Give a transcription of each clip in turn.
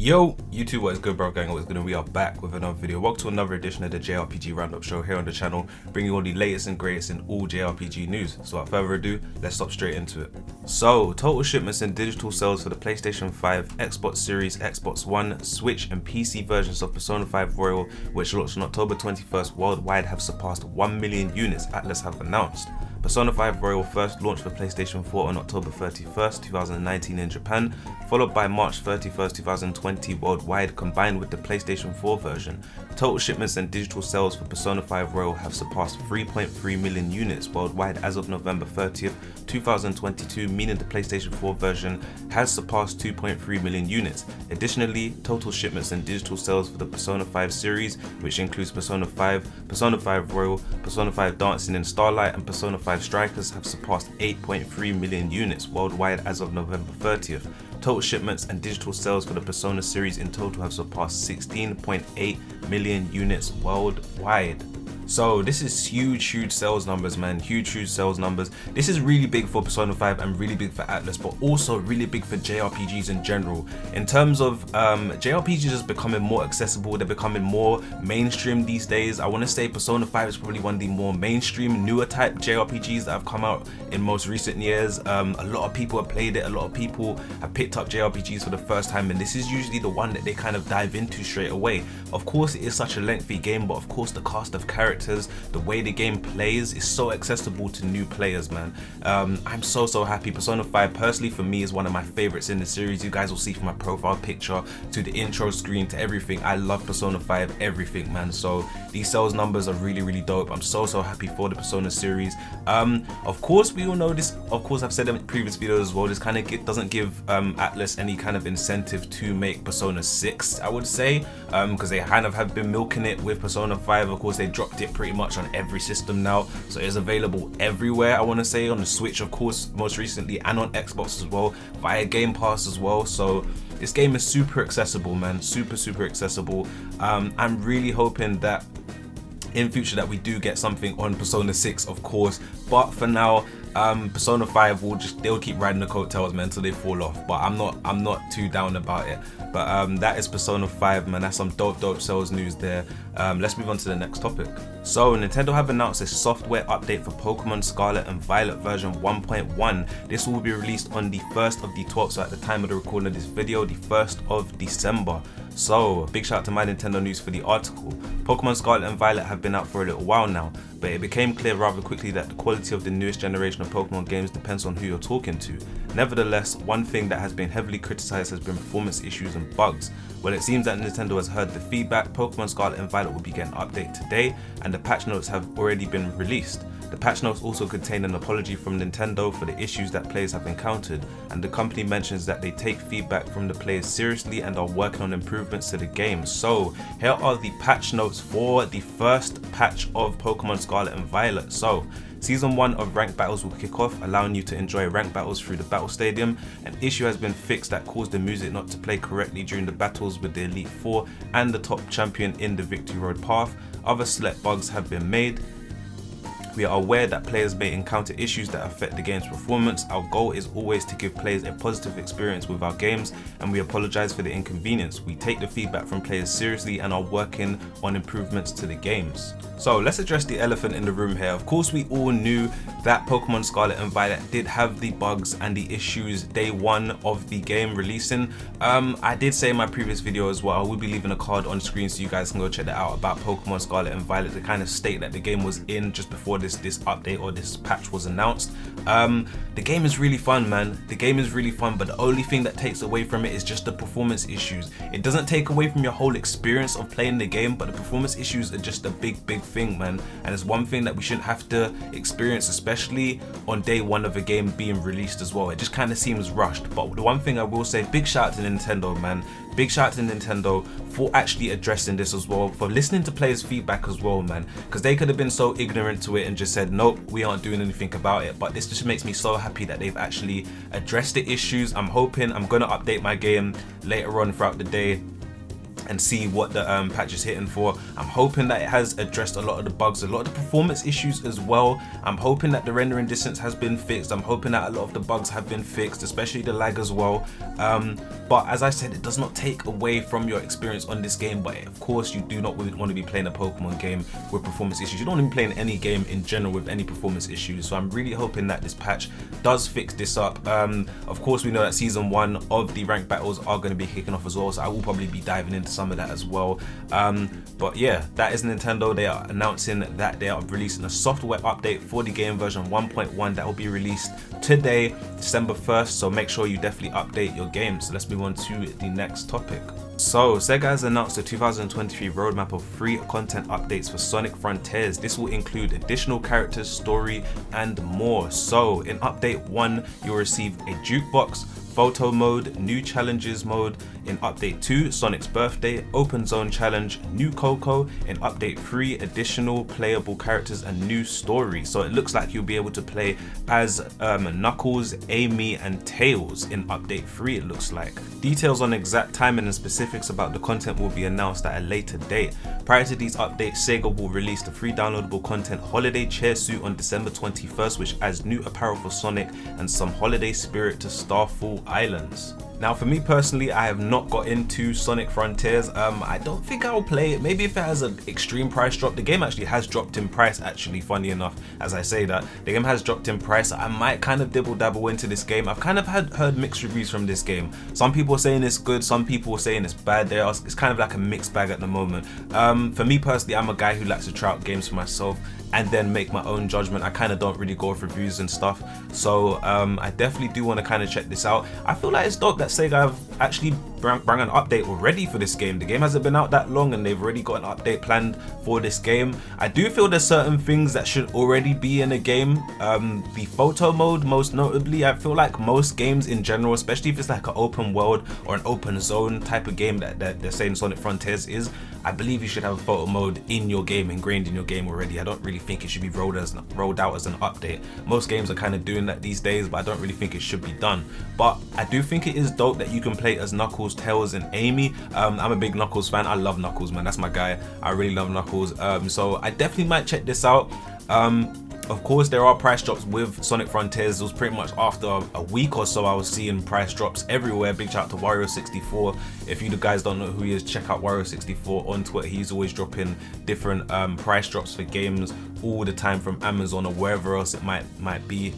Yo, YouTube, what is good, bro? Gang, what is good? And we are back with another video. Welcome to another edition of the JRPG Roundup Show here on the channel, bringing you all the latest and greatest in all JRPG news. So without further ado, let's hop straight into it. So, total shipments and digital sales for the PlayStation 5, Xbox Series, Xbox One, Switch, and PC versions of Persona 5 Royal, which launched on October 21st worldwide, have surpassed 1 million units, Atlas have announced. Persona 5 Royal first launched for PlayStation 4 on October 31st, 2019 in Japan, followed by March 31st, 2020 worldwide, combined with the PlayStation 4 version. Total shipments and digital sales for Persona 5 Royal have surpassed 3.3 million units worldwide as of November 30th, 2022, meaning the PlayStation 4 version has surpassed 2.3 million units. Additionally, total shipments and digital sales for the Persona 5 series, which includes Persona 5, Persona 5 Royal, Persona 5 Dancing in Starlight, and Persona 5 Strikers, have surpassed 8.3 million units worldwide as of November 30th. Total shipments and digital sales for the Persona series in total have surpassed 16.8 million units worldwide. So this is huge sales numbers, man. Huge sales numbers. This is really big for Persona 5 and really big for Atlas, but also really big for JRPGs in general. In terms of JRPGs is becoming more accessible, they're becoming more mainstream these days. I want to say Persona 5 is probably one of the more mainstream, newer type JRPGs that have come out in most recent years. A lot of people have played it, a lot of people have picked up JRPGs for the first time, and this is usually the one that they kind of dive into straight away. Of course, it is such a lengthy game, but of course the cast of characters, the way the game plays is so accessible to new players, man. I'm so happy. Persona 5 personally for me is one of my favorites in the series. You guys will see from my profile picture to the intro screen to everything. I love Persona 5 everything, man. So these sales numbers are really dope. I'm so happy for the Persona series. Of course we all know this, of course I've said in previous videos as well, this kind of doesn't give Atlas any kind of incentive to make Persona 6, I would say, because they kind of have been milking it with Persona 5. Of course they dropped it pretty much on every system now, so it's available everywhere. I want to say on the Switch, of course, most recently, and on Xbox as well, via Game Pass as well. So this game is super accessible, man. Super accessible. I'm really hoping that in future that we do get something on Persona 6, of course, but for now Persona 5 they'll keep riding the coattails, man, until they fall off. But I'm not too down about it. But that is Persona 5, man. That's some dope sales news there. Let's move on to the next topic. So Nintendo have announced a software update for Pokemon Scarlet and Violet version 1.1. This will be released on the 1st of the 12th, so at the time of the recording of this video, the 1st of December. So big shout out to My Nintendo News for the article. Pokemon Scarlet and Violet have been out for a little while now, but it became clear rather quickly that the quality of the newest generation of Pokemon games depends on who you're talking to. Nevertheless, one thing that has been heavily criticized has been performance issues and bugs. Well, it seems that Nintendo has heard the feedback. Pokemon Scarlet and Violet will be getting an update today, and the patch notes have already been released. The patch notes also contain an apology from Nintendo for the issues that players have encountered, and the company mentions that they take feedback from the players seriously and are working on improvements to the game. So here are the patch notes for the first patch of Pokemon Scarlet and Violet. So Season 1 of ranked battles will kick off, allowing you to enjoy ranked battles through the battle stadium. An issue has been fixed that caused the music not to play correctly during the battles with the Elite Four and the top champion in the Victory Road path. Other select bugs have been made. We are aware that players may encounter issues that affect the game's performance. Our goal is always to give players a positive experience with our games, and we apologize for the inconvenience. We take the feedback from players seriously and are working on improvements to the games. So let's address the elephant in the room here. Of course, we all knew that Pokemon Scarlet and Violet did have the bugs and the issues day one of the game releasing. I did say in my previous video as well, I will be leaving a card on screen so you guys can go check that out, about Pokemon Scarlet and Violet, the kind of state that the game was in just before this update or this patch was announced. The game is really fun, man. The game is really fun, but the only thing that takes away from it is just the performance issues. It doesn't take away from your whole experience of playing the game, but the performance issues are just a big thing, man. And it's one thing that we shouldn't have to experience, especially on day one of a game being released as well. It just kind of seems rushed. But the one thing I will say, big shout out to Nintendo, man. Big shout out to Nintendo for actually addressing this as well, for listening to players' feedback as well, man, because they could have been so ignorant to it and just said, nope, we aren't doing anything about it. But this just makes me so happy that they've actually addressed the issues. I'm hoping I'm going to update my game later on throughout the day and see what the patch is hitting for. I'm hoping that it has addressed a lot of the bugs, a lot of the performance issues as well. I'm hoping that the rendering distance has been fixed. I'm hoping that a lot of the bugs have been fixed, especially the lag as well. But as I said, it does not take away from your experience on this game. But of course, you do not want to be playing a Pokemon game with performance issues. You don't want to be playing any game in general with any performance issues. So I'm really hoping that this patch does fix this up. Of course, we know that season 1 of the ranked battles are going to be kicking off as well, so I will probably be diving into some of that as well. But yeah, that is Nintendo. They are announcing that they are releasing a software update for the game version 1.1 that will be released today, December 1st. So make sure you definitely update your game. So let's move on to the next topic. So Sega has announced a 2023 roadmap of free content updates for Sonic Frontiers. This will include additional characters, story, and more. So in update 1, you'll receive a jukebox, photo mode, new challenges mode. In update 2, Sonic's birthday, open zone challenge, new Coco. In update 3, additional playable characters and new story. So it looks like you'll be able to play as Knuckles, Amy, and Tails in update 3, it looks like. Details on exact timing and specifics about the content will be announced at a later date. Prior to these updates, Sega will release the free downloadable content Holiday Chair Suit on December 21st, which adds new apparel for Sonic and some holiday spirit to Starfall Islands. Now for me personally, I have not got into Sonic Frontiers. I don't think I'll play it. Maybe if it has an extreme price drop. The game actually has dropped in price, actually, funny enough, as I say that. The game has dropped in price. I might kind of dibble dabble into this game. I've kind of heard mixed reviews from this game. Some people are saying it's good, some people are saying it's bad. It's kind of like a mixed bag at the moment. For me personally, I'm a guy who likes to try out games for myself and then make my own judgment. I kind of don't really go with reviews and stuff, so I definitely do want to kind of check this out. I feel like it's dope that Sega have actually brought an update already for this game. The game hasn't been out that long and they've already got an update planned for this game. I do feel there's certain things that should already be in a game. The photo mode, most notably. I feel like most games in general, especially if it's like an open world or an open zone type of game that they're saying Sonic Frontiers is, I believe you should have a photo mode in your game, ingrained in your game already. I don't really think it should be rolled out as an update. Most games are kind of doing that these days, but I don't really think it should be done. But I do think it is dope that you can play as Knuckles, Tails, and Amy. I'm a big Knuckles fan. I love Knuckles, man. That's my guy. I really love Knuckles. So I definitely might check this out. Of course, there are price drops with Sonic Frontiers. It was pretty much after a week or so I was seeing price drops everywhere. Big shout out to Wario64. If you guys don't know who he is, check out Wario64 on Twitter. He's always dropping different price drops for games all the time from Amazon or wherever else it might be.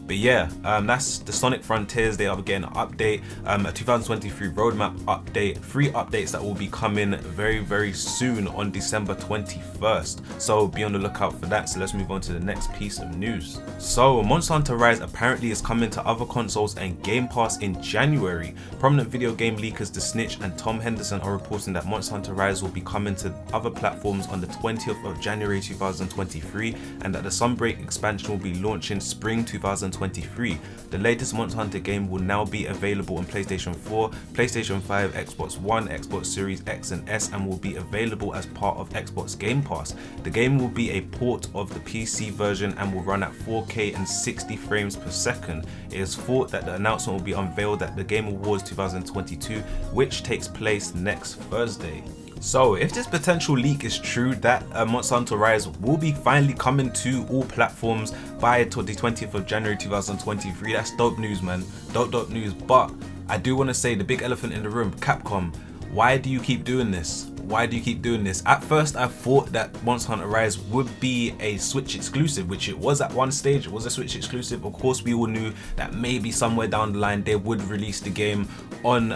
But yeah, that's the Sonic Frontiers. They are getting an update, a 2023 roadmap update, 3 updates that will be coming very, very soon on December 21st. So be on the lookout for that. So let's move on to the next piece of news. So Monster Hunter Rise apparently is coming to other consoles and Game Pass in January. Prominent video game leakers The Snitch and Tom Henderson are reporting that Monster Hunter Rise will be coming to other platforms on the 20th of January 2023 and that the Sunbreak expansion will be launching spring 2023. The latest Monster Hunter game will now be available on PlayStation 4, PlayStation 5, Xbox One, Xbox Series X and S, and will be available as part of Xbox Game Pass. The game will be a port of the PC version and will run at 4K and 60 frames per second. It is thought that the announcement will be unveiled at the Game Awards 2022, which takes place next Thursday. So if this potential leak is true that Monster Hunter Rise will be finally coming to all platforms by the 20th of January 2023, that's dope news, man. Dope news. But I do want to say the big elephant in the room, Capcom, why do you keep doing this? Why do you keep doing this? At first I thought that Monster Hunter Rise would be a Switch exclusive, which it was at one stage. It was a Switch exclusive. Of course we all knew that maybe somewhere down the line they would release the game on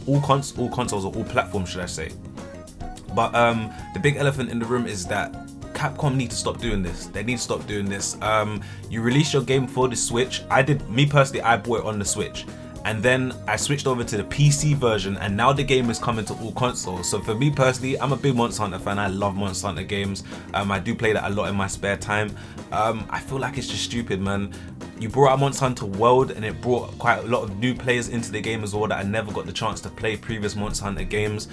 all consoles or all platforms, should I say. But the big elephant in the room is that Capcom need to stop doing this. They need to stop doing this. You release your game for the Switch. Me personally, I bought it on the Switch. And then I switched over to the PC version and now the game is coming to all consoles. So for me personally, I'm a big Monster Hunter fan. I love Monster Hunter games. I do play that a lot in my spare time. I feel like it's just stupid, man. You brought out Monster Hunter World and it brought quite a lot of new players into the game as well that I never got the chance to play previous Monster Hunter games.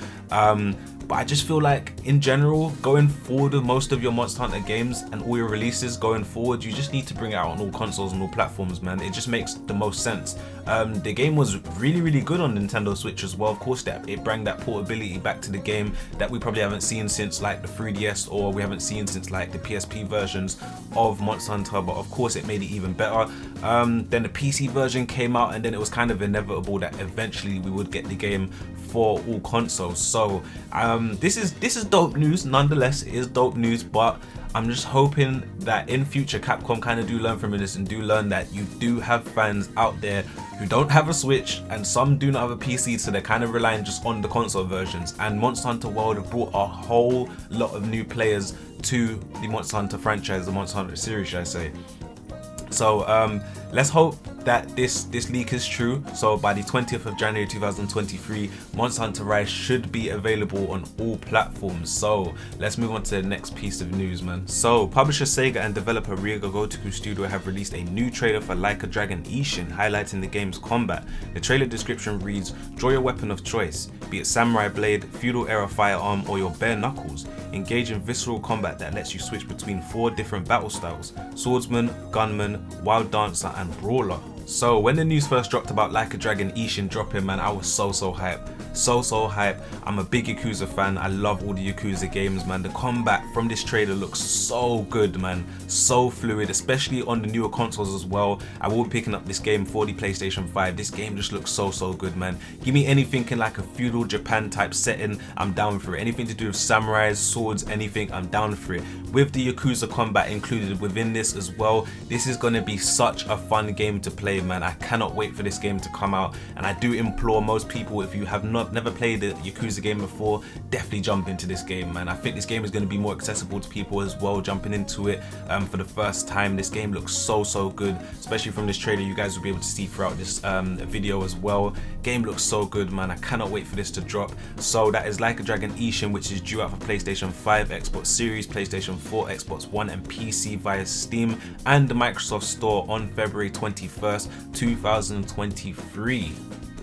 but I just feel like in general, going forward with most of your Monster Hunter games and all your releases going forward, you just need to bring it out on all consoles and all platforms, man. It just makes the most sense. The game was really good on Nintendo Switch as well. Of course, that it brought that portability back to the game that we probably haven't seen since like the 3DS, or we haven't seen since like the PSP versions of Monster Hunter, but of course it made it even better. Then the PC version came out, and then it was kind of inevitable that eventually we would get the game for all consoles. So this is dope news. Nonetheless, it is dope news, but I'm just hoping that in future Capcom kind of do learn from this and do learn that you do have fans out there who don't have a Switch, and some do not have a PC, so they're kind of relying just on the console versions. And Monster Hunter World have brought a whole lot of new players to the Monster Hunter franchise, the Monster Hunter series, should I say. So let's hope that this leak is true. So by the 20th of January 2023, Monster Hunter Rise should be available on all platforms. So let's move on to the next piece of news, man. So publisher Sega and developer Ryoga Gotoku Studio have released a new trailer for Like a Dragon Ishin, highlighting the game's combat. The trailer description reads, draw your weapon of choice, be it samurai blade, feudal era firearm, or your bare knuckles. Engage in visceral combat that lets you switch between 4 different battle styles: swordsman, gunman, wild dancer, and brawler. So when the news first dropped about Like a Dragon Ishin dropping, man, I was so hyped. So hyped. I'm a big Yakuza fan. I love all the Yakuza games, man. The combat from this trailer looks so good, man. So fluid, especially on the newer consoles as well. I will be picking up this game for the PlayStation 5. This game just looks so good, man. Give me anything in like a feudal Japan type setting, I'm down for it. Anything to do with samurais, swords, anything, I'm down for it. With the Yakuza combat included within this as well, this is going to be such a fun game to play, man. I cannot wait for this game to come out, and I do implore most people, if you have never played a Yakuza game before, definitely jump into this game, man. I think this game is going to be more accessible to people as well, jumping into it for the first time. This game looks so good, especially from this trailer. You guys will be able to see throughout this video as well. Game looks so good, man. I cannot wait for this to drop. So that is Like a Dragon Ishin, which is due out for PlayStation 5, Xbox Series, PlayStation 4, Xbox One, and PC via Steam and the Microsoft Store on February 21st, 2023.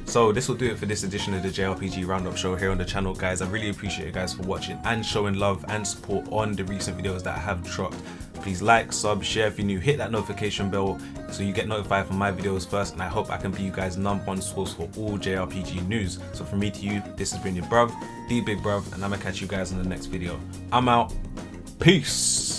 So this will do it for this edition of the JRPG Roundup show here on the channel, guys. I really appreciate you guys for watching and showing love and support on the recent videos that I have dropped. Please like, sub, share if you're new, hit that notification bell so you get notified from my videos first, and I hope I can be you guys' #1 source for all JRPG news. So from me to you, this has been your bruv, the big bruv, and I'm gonna catch you guys in the next video. I'm out. Peace.